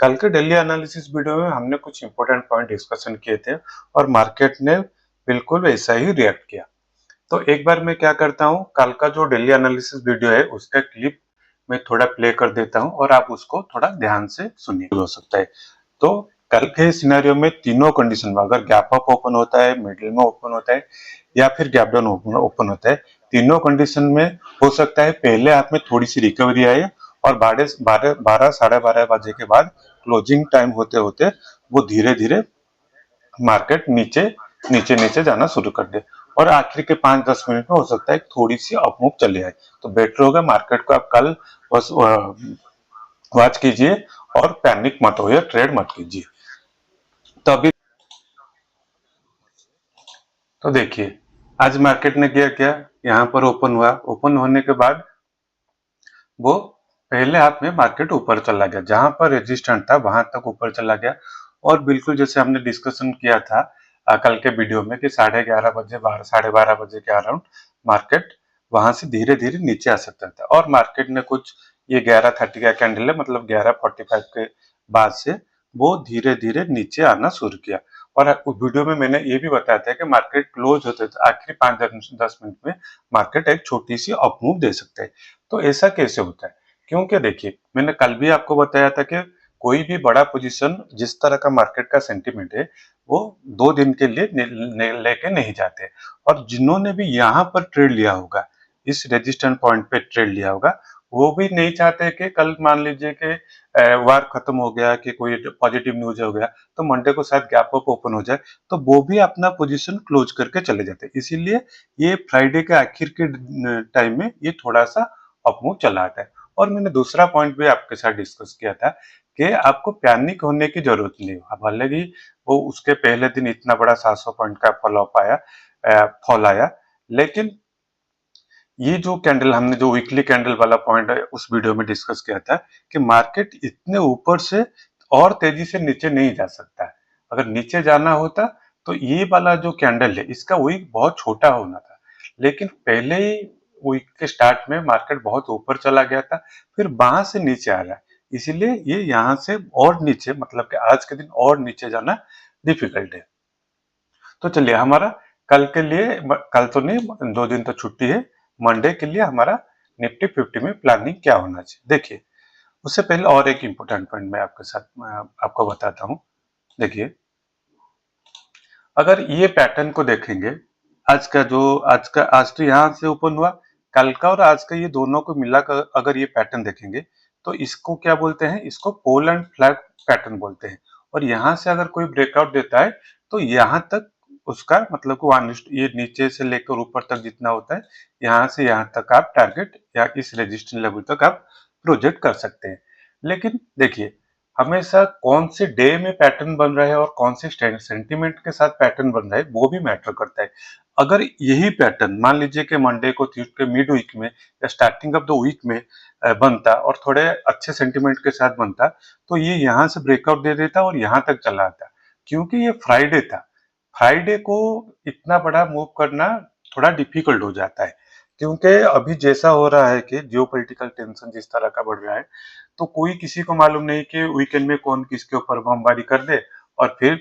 कल के daily analysis video में हमने कुछ इंपॉर्टेंट पॉइंट डिस्कशन किए थे और मार्केट ने बिल्कुल वैसा ही रिएक्ट किया। तो एक बार मैं क्या करता हूँ, कल का जो डेली एनालिसिस वीडियो है उसका क्लिप मैं थोड़ा प्ले कर देता हूँ और आप उसको थोड़ा ध्यान से सुनिए, हो सकता है। तो कल के सिनेरियो में तीनों कंडीशन में अगर गैप अप ओपन होता है, मिडिल में ओपन होता है या फिर गैप डाउन ओपन होता है, तीनों कंडीशन में हो सकता है पहले हाथ में थोड़ी सी रिकवरी आए और बारह साढ़े 12 बजे के बाद क्लोजिंग टाइम होते होते वो धीरे धीरे मार्केट नीचे नीचे नीचे जाना शुरू कर दे और आखिर के 5-10 मिनट में हो सकता है थोड़ी सी अपमूव चले आए। तो बेटर होगा मार्केट को आप कल बस वॉच कीजिए और पैनिक मत होइए, ट्रेड मत कीजिए। तो अभी तो देखिए आज मार्केट ने किया क्या, यहाँ पर ओपन हुआ, ओपन होने के बाद वो पहले हाथ में मार्केट ऊपर चला गया, जहां पर रेजिस्टेंट था वहां तक ऊपर चला गया और बिल्कुल जैसे हमने डिस्कशन किया था कल के वीडियो में कि 11:30 बजे 12:30 बजे के अराउंड मार्केट वहां से धीरे धीरे नीचे आ सकता था और मार्केट ने कुछ ये 11:30 का कैंडल है, मतलब 11:45 के बाद से वो धीरे धीरे नीचे आना शुरू किया। और वीडियो में मैंने ये भी बताया था कि मार्केट क्लोज होते थे आखिरी 5-10 मिनट में मार्केट एक छोटी सी अपमूव दे सकता है। तो ऐसा कैसे होता है? क्योंकि देखिए मैंने कल भी आपको बताया था कि कोई भी बड़ा पोजीशन जिस तरह का मार्केट का सेंटीमेंट है वो 2 दिन के लिए लेके नहीं जाते। और जिन्होंने भी यहाँ पर ट्रेड लिया होगा, इस रेजिस्टेंट पॉइंट पे ट्रेड लिया होगा, वो भी नहीं चाहते कि कल मान लीजिए कि वार खत्म हो गया कि कोई पॉजिटिव न्यूज हो गया तो मंडे को शायद गैप अप ओपन हो जाए, तो वो भी अपना पोजीशन क्लोज करके चले जाते। इसीलिए ये फ्राइडे के आखिर के टाइम में ये थोड़ा सा अपमूव चला आता है। और मैंने दूसरा पॉइंट भी आपके साथ डिस्कस किया था कि आपको पैनिक होने की जरूरत नहीं है। भले ही वो उसके पहले दिन इतना बड़ा 700 पॉइंट का फॉल आया, लेकिन ये जो कैंडल हमने जो वीकली कैंडल वाला पॉइंट है उस वीडियो में डिस्कस किया था कि मार्केट इतने ऊपर से और तेजी से नीचे नहीं जा सकता है। अगर नीचे जाना होता तो ये वाला जो कैंडल है इसका वीक बहुत छोटा होना था, लेकिन पहले ही वीक के स्टार्ट में मार्केट बहुत ऊपर चला गया था, फिर वहां से नीचे आ रहा है। इसीलिए ये यहाँ से और नीचे, मतलब कि आज के दिन और नीचे जाना डिफिकल्ट है। तो चलिए हमारा कल के लिए, कल तो नहीं 2 दिन तो छुट्टी है, मंडे के लिए हमारा निफ्टी 50 में प्लानिंग क्या होना चाहिए। देखिए उससे पहले और एक इम्पोर्टेंट पॉइंट मैं आपके साथ आपको बताता हूँ। देखिए अगर ये पैटर्न को देखेंगे, आज तो यहाँ से ओपन हुआ, कल का और आज का ये दोनों को मिलाकर अगर ये पैटर्न देखेंगे तो इसको क्या बोलते हैं, इसको पोल एंड फ्लैग पैटर्न बोलते हैं। और यहाँ से अगर कोई ब्रेकआउट देता है तो यहाँ तक उसका मतलब कि ये नीचे से लेकर ऊपर तक जितना होता है, यहाँ से यहाँ तक आप टारगेट या इस रेजिस्टेंस लेवल तक आप प्रोजेक्ट कर सकते हैं। लेकिन देखिए हमेशा कौन से डे में पैटर्न बन रहा है और कौन से सेंटीमेंट के साथ पैटर्न बन रहा है वो भी मैटर करता है। अगर यही पैटर्न मान लीजिए कि मंडे को ट्यूसडे मिड वीक में या स्टार्टिंग ऑफ द वीक में बनता और थोड़े अच्छे सेंटीमेंट के साथ बनता तो ये यहाँ से ब्रेकआउट दे देता और यहाँ तक चला आता। क्योंकि ये फ्राइडे था, फ्राइडे को इतना बड़ा मूव करना थोड़ा डिफिकल्ट हो जाता है, क्योंकि अभी जैसा हो रहा है कि जियोपॉलिटिकल टेंशन जिस तरह का बढ़ रहा है, तो कोई किसी को मालूम नहीं कि वीकेंड में कौन किसके ऊपर बमबारी कर दे। और फिर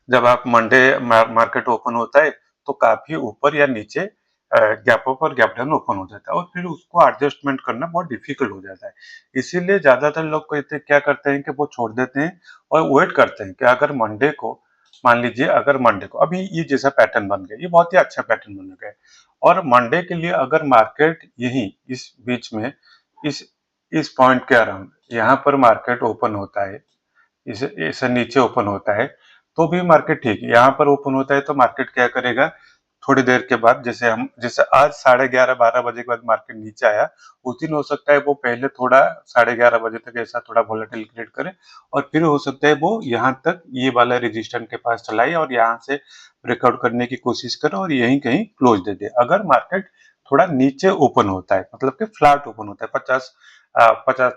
जब आप मंडे मार्केट ओपन होता है तो काफी ऊपर या नीचे गैप अप और गैप डाउन ओपन हो जाता है और फिर उसको एडजस्टमेंट करना बहुत डिफिकल्ट हो जाता है। इसीलिए ज्यादातर लोग कहते क्या करते हैं कि वो छोड़ देते हैं और वेट करते हैं कि अगर मंडे को, मान लीजिए अगर मंडे को अभी ये जैसा पैटर्न बन गया, ये बहुत ही अच्छा पैटर्न बन गया और मंडे के लिए अगर मार्केट यही इस बीच में इस इस पॉइंट के अराउंड यहाँ पर मार्केट ओपन होता है, इसे ऐसे नीचे ओपन होता है तो भी मार्केट ठीक है। यहाँ पर ओपन होता है तो मार्केट क्या करेगा, थोड़ी देर के बाद जैसे आज 11:30-12 बजे के बाद मार्केट नीचे आया, उस दिन हो सकता है वो पहले थोड़ा 11:30 बजे तक ऐसा थोड़ा वोलेटिल क्रिएट करे और फिर हो सकता है वो यहाँ तक ये वाला रेजिस्टेंस के पास चलाए और यहाँ से ब्रेकआउट करने की कोशिश करे और यहीं कहीं क्लोज दे दे। अगर मार्केट थोड़ा नीचे ओपन होता है, मतलब कि फ्लैट ओपन होता है 50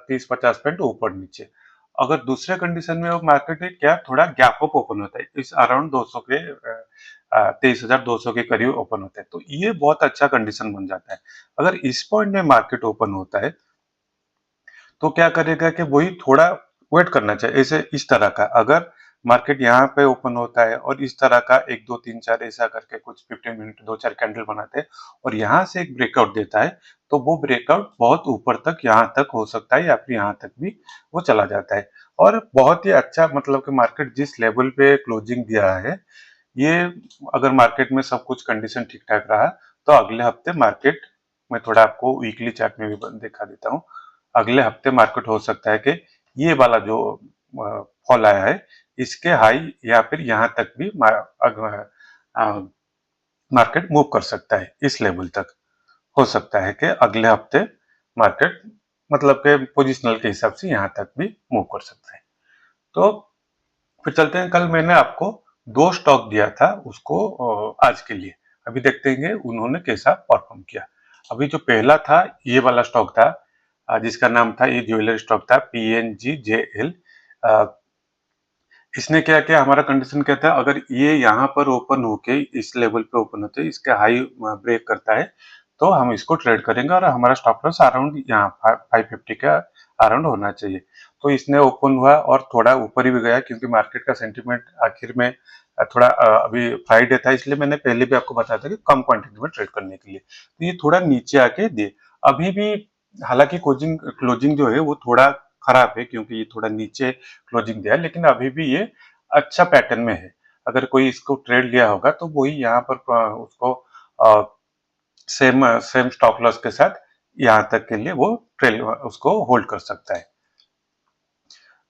30 50 पॉइंट ऊपर नीचे। अगर दूसरे कंडीशन में वो मार्केट है क्या, थोड़ा गैप अप ओपन होता है इस अराउंड 200 के 23,200 के करीब ओपन होता है, तो ये बहुत अच्छा कंडीशन बन जाता है। अगर इस पॉइंट में मार्केट ओपन होता है तो क्या करेगा कि वही थोड़ा वेट करना चाहिए ऐसे इस तरह का। अगर मार्केट यहाँ पे ओपन होता है और इस तरह का 1 2 3 4 ऐसा करके कुछ 15 मिनट 2-4 कैंडल बनाते हैं और यहाँ से एक ब्रेकआउट देता है, तो वो ब्रेकआउट बहुत ऊपर तक यहाँ तक हो सकता है या फिर यहाँ तक भी वो चला जाता है। और बहुत ही अच्छा मतलब कि मार्केट जिस लेवल पे क्लोजिंग दिया है, ये अगर मार्केट में सब कुछ कंडीशन ठीक ठाक रहा तो अगले हफ्ते मार्केट मैं थोड़ा आपको वीकली चार्ट में भी दिखा देता हूँ। अगले हफ्ते मार्केट हो सकता है कि ये वाला जो फॉल आया है इसके हाई या फिर यहाँ तक भी मार्केट मूव कर सकता है। इस लेवल तक हो सकता है कि अगले हफ्ते मार्केट मतलब के पोजिशनल के हिसाब से यहाँ तक भी मूव कर सकता है। तो फिर चलते हैं, कल मैंने आपको 2 स्टॉक दिया था उसको आज के लिए। अभी देखते हैं उन्होंने कैसा परफॉर्म किया। अभी जो पहला था ये वाला स्टॉक था, जिसका नाम था, ये ज्वेलरी स्टॉक था PNGJL। इसने क्या किया, हमारा कंडीशन क्या था, अगर ये यहाँ पर ओपन होके इस लेवल पे ओपन होते है, इसके हाई ब्रेक करता है तो हम इसको ट्रेड करेंगे और हमारा स्टॉप लॉस अराउंड यहाँ 550 का अराउंड होना चाहिए। तो इसने ओपन हुआ और थोड़ा ऊपर ही भी गया क्योंकि मार्केट का सेंटीमेंट आखिर में थोड़ा अभी फ्राइडे था, इसलिए मैंने पहले भी आपको बताया था कि कम क्वांटिटी में ट्रेड करने के लिए। तो ये थोड़ा नीचे आके दे अभी भी, हालांकि क्लोजिंग क्लोजिंग जो है वो थोड़ा खराब है क्योंकि ये थोड़ा नीचे क्लोजिंग दिया है, लेकिन अभी भी ये अच्छा पैटर्न में है। अगर कोई इसको ट्रेड लिया होगा तो वही यहाँ पर उसको सेम सेम स्टॉप लॉस के साथ यहाँ तक के लिए वो ट्रेड उसको होल्ड कर सकता है।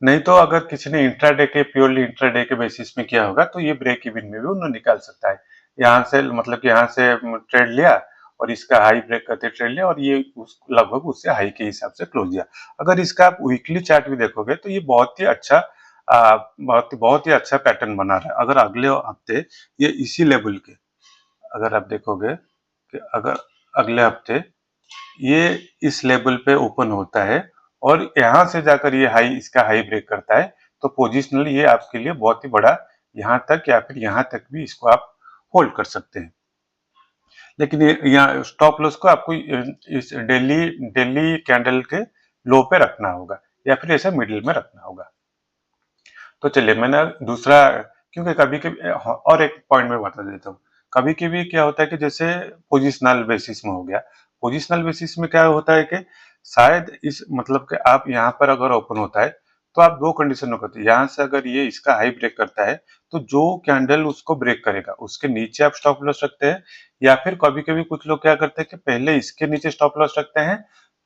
नहीं तो अगर किसी ने इंट्राडे के प्योरली इंट्राडे के बेसिस में किया होगा तो ये ब्रेक इवन में भी उन्होंने निकाल सकता है। यहाँ से मतलब कि यहाँ से ट्रेड लिया और इसका हाई ब्रेक करते ट्रेड लिया और ये लगभग उससे हाई के हिसाब से क्लोज दिया। अगर इसका आप वीकली चार्ट भी देखोगे तो ये बहुत ही अच्छा बहुत ही अच्छा पैटर्न बना रहा है। अगर अगले हफ्ते ये इसी लेवल के, अगर आप देखोगे कि अगर अगले हफ्ते ये इस लेवल पे ओपन होता है और यहाँ से जाकर ये हाई इसका हाई ब्रेक करता है तो पोजिशनली ये आपके लिए बहुत ही बड़ा यहाँ तक या फिर यहाँ तक भी इसको आप होल्ड कर सकते हैं। लेकिन ये यहाँ स्टॉप लॉस को आपको इस डेली डेली कैंडल के लो पे रखना होगा या फिर ऐसे मिडिल में रखना होगा। तो चलिए मैंने दूसरा, क्योंकि कभी कभी और एक पॉइंट में बता देता हूँ। कभी कभी क्या होता है कि जैसे पोजिशनल बेसिस में हो गया, पोजिशनल बेसिस में क्या होता है कि शायद इस मतलब कि आप यहाँ पर अगर ओपन होता है तो आप दो कंडीशन में करते हैं। यहाँ से अगर ये इसका हाई ब्रेक करता है तो जो कैंडल उसको ब्रेक करेगा उसके नीचे आप स्टॉप लॉस रखते हैं, या फिर कभी कभी कुछ लोग क्या करते हैं कि पहले इसके नीचे स्टॉप लॉस रखते हैं,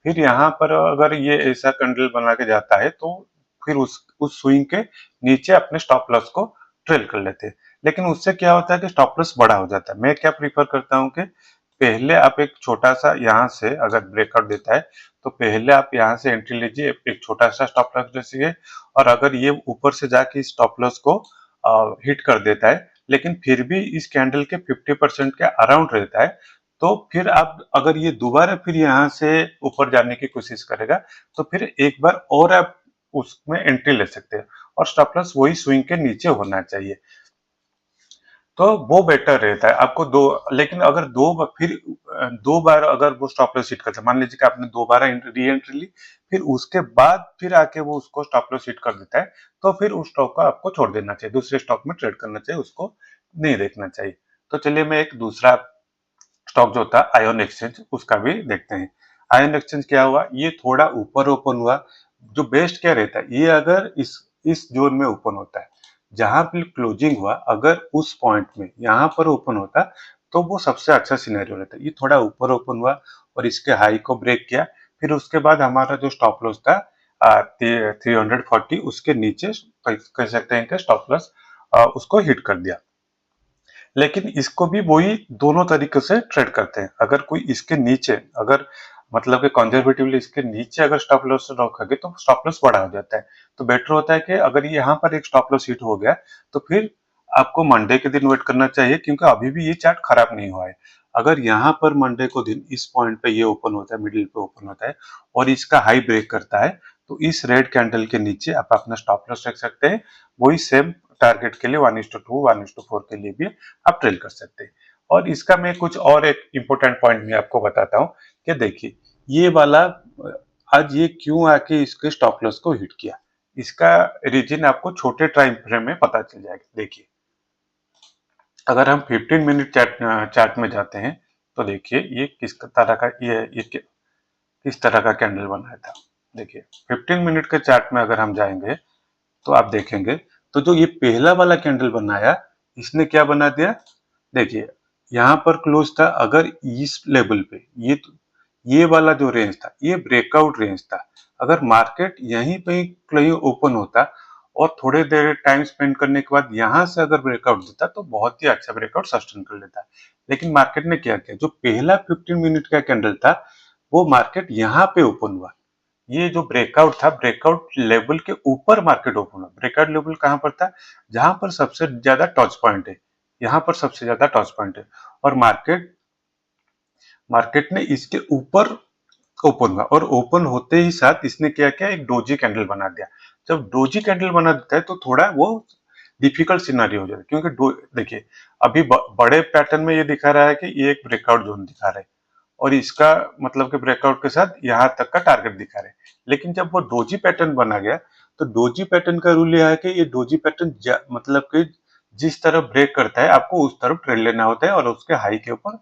फिर यहाँ पर अगर ये ऐसा कैंडल बना के जाता है तो फिर उस स्विंग के नीचे अपने स्टॉप लॉस को ट्रेल कर लेते हैं। लेकिन उससे क्या होता है कि स्टॉप लॉस बड़ा हो जाता है। मैं क्या प्रीफर करता हूँ कि पहले आप एक छोटा सा यहाँ से अगर ब्रेकआउट देता है तो पहले आप यहाँ से एंट्री लीजिए, एक छोटा सा स्टॉप लॉस लीजिए, और अगर ये ऊपर से जाके स्टॉप लॉस को हिट कर देता है लेकिन फिर भी इस कैंडल के 50% के अराउंड रहता है, तो फिर आप अगर ये दोबारा फिर यहाँ से ऊपर जाने की कोशिश करेगा तो फिर एक बार और आप उसमें एंट्री ले सकते हैं और स्टॉप लॉस वही स्विंग के नीचे होना चाहिए, तो वो बेटर रहता है आपको दो। लेकिन अगर फिर 2 बार अगर वो स्टॉप लॉस हिट करता है, मान लीजिए कि आपने 2 बार री एंट्री ली फिर उसके बाद फिर आके वो उसको स्टॉप लॉस हिट कर देता है, तो फिर उस स्टॉक को आपको छोड़ देना चाहिए, दूसरे स्टॉक में ट्रेड करना चाहिए, उसको नहीं देखना चाहिए। तो चलिए मैं एक दूसरा स्टॉक जो था आयोन एक्सचेंज उसका भी देखते हैं। आयोन एक्सचेंज क्या हुआ, ये थोड़ा ऊपर ओपन हुआ। जो बेस्ट क्या रहता है, ये अगर इस जोन में ओपन होता है जहां पे क्लोजिंग हुआ, अगर उस पॉइंट में यहाँ पर ओपन होता तो वो सबसे अच्छा सिनेरियो रहता है। ये थोड़ा ऊपर ओपन हुआ और इसके हाई को ब्रेक किया, फिर उसके बाद हमारा जो स्टॉप लॉस था 340 उसके नीचे कह सकते हैं कि स्टॉप लॉस उसको हिट कर दिया। लेकिन इसको भी वही दोनों तरीके से ट्रेड करते हैं। अगर कोई इसके नीचे अगर मतलब कि कंजर्वेटिवली इसके नीचे अगर स्टॉप लॉस रखोगे तो स्टॉप लॉस बड़ा हो जाता है। तो बेटर होता है कि अगर यहाँ पर एक स्टॉप लॉस हिट हो गया तो फिर आपको मंडे के दिन वेट करना चाहिए क्योंकि अभी भी ये चार्ट खराब नहीं हुआ है। अगर यहाँ पर मंडे को दिन इस पॉइंट पे ये ओपन होता है, मिडिल पे ओपन होता है और इसका हाई ब्रेक करता है, तो इस रेड कैंडल के नीचे आप अपना स्टॉप लॉस रख सकते हैं। वही सेम टारगेट के लिए 1:2 1:4 के लिए भी आप ट्रेल कर सकते हैं। और इसका मैं कुछ और एक इंपॉर्टेंट पॉइंट मैं आपको बताता हूँ कि देखिए ये वाला आज ये क्यों आके इसके स्टॉप लॉस को हिट किया। इसका रीजन आपको छोटे टाइम फ्रेम में पता चल जाएगा। देखिए, अगर हम 15 मिनट चार्ट में जाते हैं तो देखिए ये किस तरह का ये किस तरह का कैंडल बनाया था। देखिए 15 मिनट के चार्ट में अगर हम जाएंगे तो आप देखेंगे तो जो ये पहला वाला कैंडल बनाया इसने क्या बना दिया। देखिए यहाँ पर क्लोज था, अगर इस लेवल पे ये वाला जो रेंज था ये ब्रेकआउट रेंज था। अगर मार्केट यहीं पे कहीं ओपन होता और थोड़े देर टाइम स्पेंड करने के बाद यहाँ से अगर ब्रेकआउट देता तो बहुत ही अच्छा ब्रेकआउट सस्टेन कर लेता। लेकिन मार्केट ने क्या किया, जो पहला 15 मिनट का कैंडल था वो मार्केट यहाँ पे ओपन हुआ। ये जो ब्रेकआउट था, ब्रेकआउट लेवल के ऊपर मार्केट ओपन हुआ। ब्रेकआउट लेवल कहां पर था, जहां पर सबसे ज्यादा टच पॉइंट है, यहाँ पर सबसे ज्यादा टच पॉइंट है। और मार्केट मार्केट ने इसके ऊपर ओपन हुआ और ओपन होते ही साथ इसने क्या किया, एक डोजी कैंडल बना दिया। जब डोजी कैंडल बना देता है तो थोड़ा वो डिफिकल्ट सिनारियो हो जाता है, क्योंकि देखिए अभी बड़े पैटर्न में ये दिखा रहा है कि ये एक ब्रेकआउट जोन दिखा रहा है और इसका मतलब कि ब्रेकआउट के साथ यहाँ तक का टारगेट दिखा रहे हैं। लेकिन जब वो डोजी पैटर्न बना गया तो डोजी पैटर्न का रूल यह है कि ये डोजी पैटर्न मतलब कि जिस तरफ ब्रेक करता है आपको उस तरफ ट्रेड लेना होता है और उसके हाई के ऊपर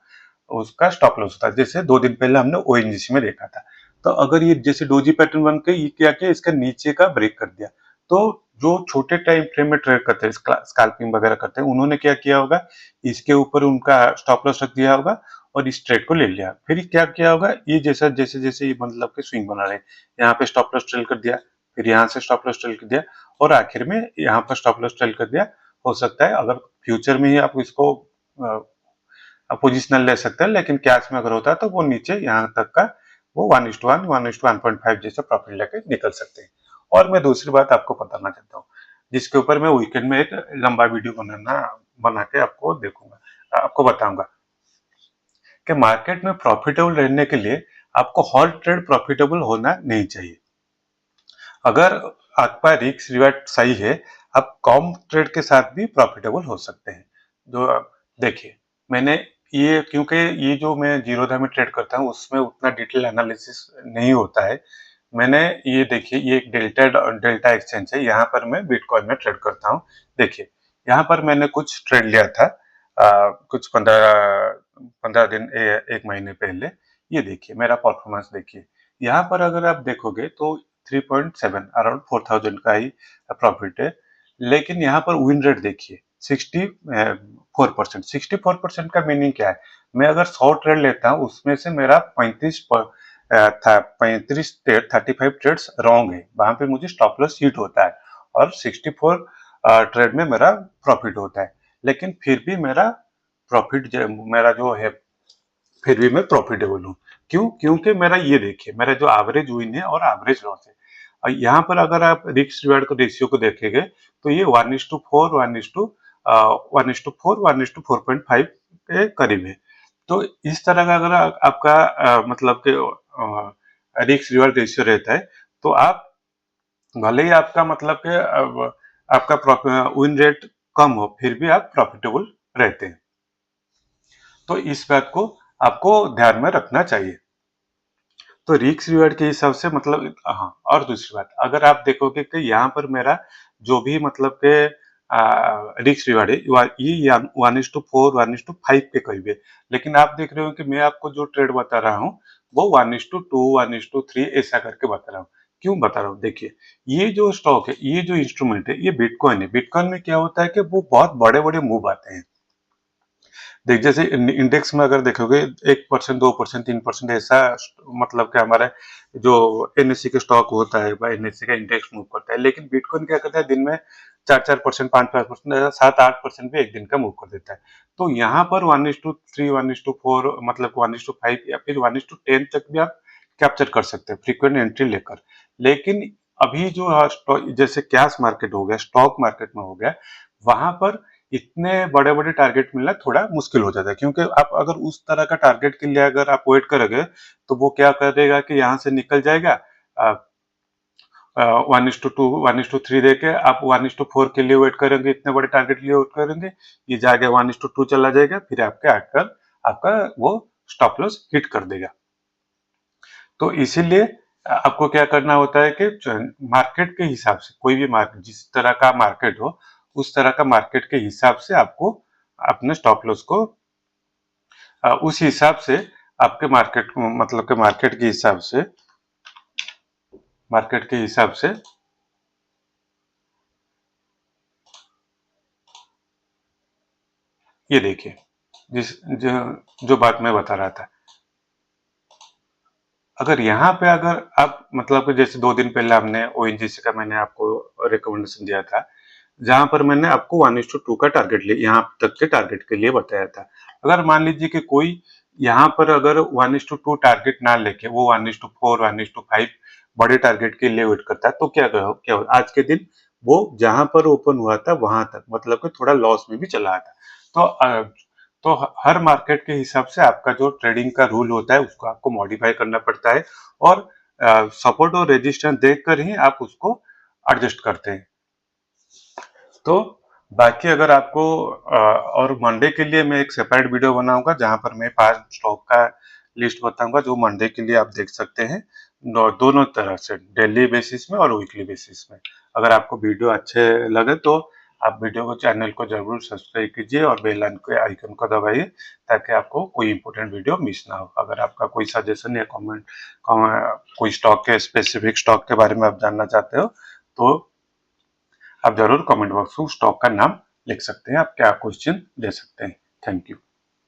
उसका स्टॉप लॉस होता है। जैसे 2 दिन पहले हमने ओएनजीसी में देखा था। तो अगर ये जैसे डोजी पैटर्न बन के ये क्या किया, इसका नीचे का ब्रेक कर दिया, तो जो छोटे टाइम फ्रेम में ट्रेड करते हैं, स्कैल्पिंग वगैरह करते हैं, उन्होंने क्या किया होगा, इसके ऊपर उनका स्टॉप लॉस रख दिया होगा और इस ट्रेड को ले लिया। फिर क्या किया होगा, ये जैसे जैसे ये मतलब के स्विंग बना रहे हैं, यहाँ पे स्टॉप लॉस ट्रेल कर दिया, फिर यहाँ से स्टॉप लॉस ट्रेल कर दिया और आखिर में यहाँ पर स्टॉप लॉस ट्रेल कर दिया। हो सकता है अगर फ्यूचर में ही आप इसको पोजिशनल ले सकते हैं, लेकिन कैश में अगर होता है तो वो नीचे यहाँ तक का वो 1:1 1:1.5 जैसे प्रॉफिट लेके निकल सकते हैं। और मैं दूसरी बात आपको बताना चाहता हूँ, जिसके ऊपर मैं वीकेंड में एक लंबा वीडियो बना के आपको आपको बताऊंगा कि मार्केट में प्रॉफिटेबल रहने के लिए आपको हर ट्रेड प्रॉफिटेबल होना नहीं चाहिए। अगर आपका रिस्क रिवार्ड सही है, आप कम ट्रेड के साथ भी प्रॉफिटेबल हो सकते हैं। जो देखिए, मैंने ये क्योंकि ये जो मैं जीरोधा में ट्रेड करता हूँ उसमें उतना डिटेल एनालिसिस नहीं होता है। मैंने ये देखिए, ये एक डेल्टा एक्सचेंज है, यहाँ पर मैं बिटकॉइन में ट्रेड करता हूँ। देखिए यहाँ पर मैंने कुछ ट्रेड लिया था कुछ 15 दिन 1 महीने पहले। ये देखिए मेरा परफॉर्मेंस देखिए, यहाँ पर अगर आप देखोगे तो 3.7 अराउंड 4000 का ही प्रॉफिट है। लेकिन यहाँ पर विन रेट देखिए 64%। 64% का मीनिंग क्या है, मैं अगर 100 ट्रेड लेता हूँ उसमें से मेरा 35 ट्रेड्स रॉन्ग है, वहां पे मुझे स्टॉप लॉस हिट होता है और 64 ट्रेड में मेरा प्रॉफिट होता है। लेकिन फिर भी मेरा जो है फिर भी मैं प्रॉफिटेबल हूँ। क्यों? क्योंकि मेरा ये देखिए, मेरा जो एवरेज विन है और एवरेज लॉस है। और यहाँ पर अगर आप रिस्क रिवार्ड को रेशियो को देखेंगे तो ये 1:4 1:4 1:4.5 के करीब है। तो इस तरह का अगर आपका मतलब कि रिस्क रिवार्ड रेशियो रहता है तो आप भले ही आपका मतलब कि आपका विन रेट कम हो फिर भी आप प्रॉफिटेबल रहते हैं। तो इस बात को आपको ध्यान में रखना चाहिए। तो रिस्क रिवार्ड के हिसाब से मतलब हाँ, और दूसरी बात अगर आप देखोगे कि यहाँ पर मेरा जो भी मतलब के रिस्क रिवार्ड है ये 1:4 1:5 के करीब है। लेकिन आप देख रहे हो कि मैं आपको जो ट्रेड बता रहा हूँ वो 1:2 1:3 ऐसा करके बता रहा हूँ। क्यों बता रहा हूँ, देखिए ये जो स्टॉक है, ये जो इंस्ट्रूमेंट है, ये बिटकॉइन है। बिटकॉइन में क्या होता है कि वो बहुत बड़े बड़े मूव आते हैं। देख जैसे इंडेक्स में अगर देखोगे 1% 2% 3% ऐसा मतलब कि हमारा जो एनएससी का स्टॉक होता है वह एनएससी का इंडेक्स मूव करता है। लेकिन बिटकॉइन क्या करता है, दिन में 4% 5% 7-8% भी एक दिन का मूव कर देता है। तो यहाँ पर 1:3 1:4 मतलब 1:5 या फिर 1:10 तक भी आप कैप्चर कर सकते हैं फ्रीक्वेंट एंट्री लेकर। लेकिन अभी जो जैसे कैश मार्केट हो गया, स्टॉक मार्केट में हो गया, वहां पर इतने बड़े बड़े टारगेट मिलना थोड़ा मुश्किल हो जाता है। क्योंकि आप अगर उस तरह का टारगेट के लिए अगर आप वेट करोगे तो वो क्या करेगा कि यहाँ से निकल जाएगा 1:2 1:3 देके आप 1:4 के लिए वेट करेंगे, इतने बड़े टारगेट के लिए वेट करेंगे, ये जाके 1:2 चला जाएगा, फिर आपके आकर आपका वो स्टॉप लॉस हिट कर देगा। तो इसीलिए आपको क्या करना होता है कि मार्केट के हिसाब से, कोई भी मार्केट जिस तरह का मार्केट हो उस तरह का मार्केट के हिसाब से आपको अपने स्टॉप लॉस को उस हिसाब से आपके मार्केट मतलब के मार्केट के हिसाब से ये देखिए जो बात मैं बता रहा था, अगर यहाँ पे अगर आप मतलब कि जैसे 2 दिन पहले हमने ओएनजीसी का मैंने आपको रिकमेंडेशन दिया था, जहां पर मैंने आपको 1:2 का टारगेट लिया, यहाँ तक के टारगेट के लिए बताया था। अगर मान लीजिए कि कोई यहाँ पर अगर 1:2 टारगेट ना लेके वो 1:4 1:5 बड़े टारगेट के लिए वेट करता है, तो क्या हो आज के दिन वो जहां पर ओपन हुआ था वहां तक मतलब कि थोड़ा लॉस में भी चला था। तो हर मार्केट के हिसाब से आपका जो ट्रेडिंग का रूल होता है उसको आपको मॉडिफाई करना पड़ता है, और सपोर्ट और रेजिस्टेंस देखकर ही आप उसको एडजस्ट करते हैं। तो बाकी अगर आपको और मंडे के लिए मैं एक सेपरेट वीडियो बनाऊंगा जहां पर मैं 5 स्टॉक का लिस्ट बताऊंगा जो मंडे के लिए आप देख सकते हैं, दोनों तरह से डेली बेसिस में और वीकली बेसिस में। अगर आपको वीडियो अच्छे लगे तो आप वीडियो को चैनल को जरूर सब्सक्राइब कीजिए और बेल आइकन को दबाइए ताकि आपको कोई इंपॉर्टेंट वीडियो मिस ना हो। अगर आपका कोई सजेशन या कमेंट कोई स्टॉक के स्पेसिफिक स्टॉक के बारे में आप जानना चाहते हो तो आप जरूर कमेंट बॉक्स में स्टॉक का नाम लिख सकते हैं, आप क्या क्वेश्चन दे सकते हैं। Thank you.